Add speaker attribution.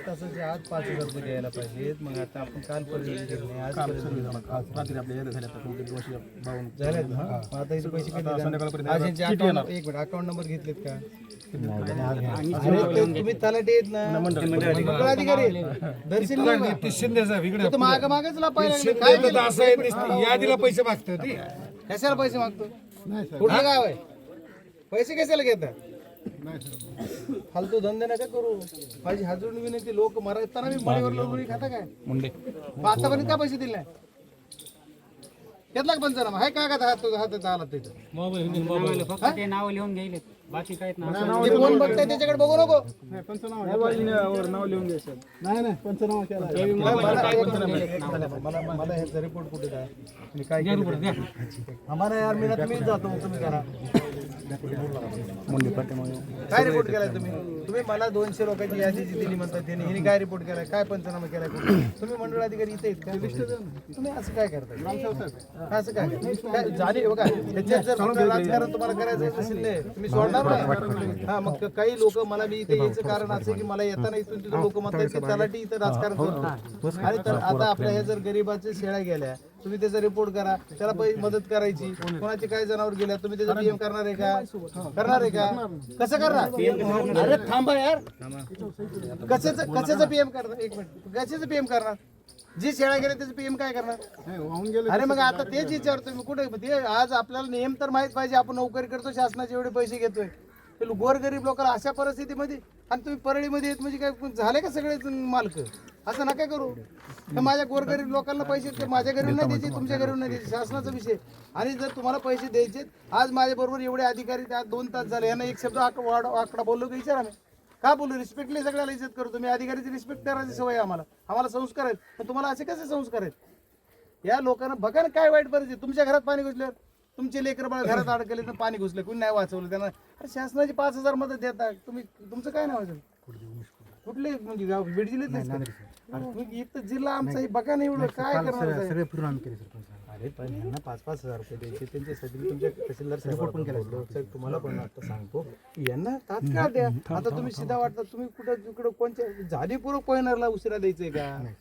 Speaker 1: तासाचे आज 5,000 रुपये द्यायला पाहिजेत. मग आता आपण कालपर्यंत केलं नाही, आज
Speaker 2: रात्री आपल्या यायला झाल्या आता 252
Speaker 1: झालेत ना. मग आता याचे पैसे कधी
Speaker 2: संध्याकाळपर्यंत
Speaker 1: आज यांचे account- एक मिनिट अकाउंट नंबर घेतलेत का? अरे तुम्ही तलाठी आहेत ना, मंडळ अधिकारी दर्शन माग मागच लापायला काय केलं?
Speaker 3: यादीला पैसे मागतो ती
Speaker 1: कशाला पैसे मागतो? कुठलं गाव आहे? पैसे कशाला घेतात? फालतू धंदे नका करू. माझी हाजून विनंती, लोक मरताना मी मळीवर लोणी खाता काय? मग आतापर्यंत का पैसे दिले नाही? घेतला का पंचनामा? हाय का हातात आला तिथं
Speaker 4: फक्त ते नाव लिहून घ्यायले, बाकी काहीच नाही.
Speaker 1: ते कोण बघताय त्याच्याकडे बघू नको.
Speaker 2: नाव लिहून घ्यायचं. नाही नाही पंचनामा केला
Speaker 1: मला ह्याचा रिपोर्ट कुठे काय मी काय केलं? आम्हाला यार मी ना तुम्ही जातो मग तुम्ही करा. काय रिपोर्ट केलाय तुम्ही? तुम्ही मला 200 लोकांची यादी जी दिली म्हणतात त्यांनी, हिने काय रिपोर्ट केलाय? काय पंचनामा केलाय? तुम्ही मंडळ अधिकारी इथे आहेत का? तुम्ही असं काय करताय? असं काय काय झाले बघा. त्याच्यात जर राजकारण तुम्हाला करायचं असेल नाही, तुम्ही सोडणार नाही. हा मग काही लोक मला मी इथे यायचं कारण असं की मला येताना इथून तिथून लोक म्हणतात की तलाठी इथं राजकारण करतो. आणि तर आता आपल्या ह्या जर गरीबाच्या शेळ्या गेल्या, तुम्ही त्याचा रिपोर्ट करा, त्याला मदत करायची. कोणाचे काय जनावर गेल्या, तुम्ही त्याचा पीएम करणार आहे का? करणार आहे का? कसं करणार? अरे थांबा यार, कशाचं पीएम करणार? एक मिनिट, कशाचं पीएम करणार? जी शेळ्या गेल्या त्याचं पीएम काय करणार? अरे मग आता तेच विचारतोय मी. कुठे ते आज आपल्याला नियम तर माहित पाहिजे. आपण नोकरी करतो, शासनाचे एवढे पैसे घेतोय, गोरगरीब लोकांना अशा परिस्थितीमध्ये, आणि तुम्ही परळीमध्ये येत म्हणजे काय झाले का सगळे मालक? असं नका करू. तर माझ्या गोरगरीब लोकांना पैसे ते माझ्या घरी नाही द्यायचे, तुमच्या घरी नाही द्यायचे, शासनाचा विषय. आणि जर तुम्हाला पैसे द्यायचे, आज माझ्या बरोबर एवढे अधिकारी आज 2 तास झाले, यांना एक शब्द आकडा बोललो की विचारा. मी का बोलू? रिस्पेक्टली सगळ्याला इज्जत करतो. तुम्ही अधिकारीची रिस्पेक्ट करायची सवय आम्हाला संस्कार आहेत. पण तुम्हाला असे कसे संस्कार आहेत? या लोकांना बघा ना काय वाईट परिस्थिती. तुमच्या घरात पाणी घुसल्यावर तुमचे लेकर बाळ घरात अडकले तर पाणी घुसले, कुणी नाही वाचवलं त्यांना. अरे शासनाची 5,000 मदत देता तुम्ही. तुमचं काय नाव आहे? कुठले म्हणजे गाव? बीड जिल्ह्यात इथं जिल्हा आमचा हे बघा ना. एवढं काय करणार?
Speaker 2: सगळे फिरून आम्ही केले सर.
Speaker 1: अरे पण यांना 5,000 रुपये द्यायचे, त्यांच्यासाठी तुमच्या तहसीलदार रिपोर्ट पण केला. तुम्हाला पण आता सांगतो, यांना तात्काळ द्या. आता तुम्ही सीधा वाटतात तुम्ही कुठं तिकडं कोणत्या जाणीवपूर्वक पॉइंटरला उशिरा द्यायचंय का?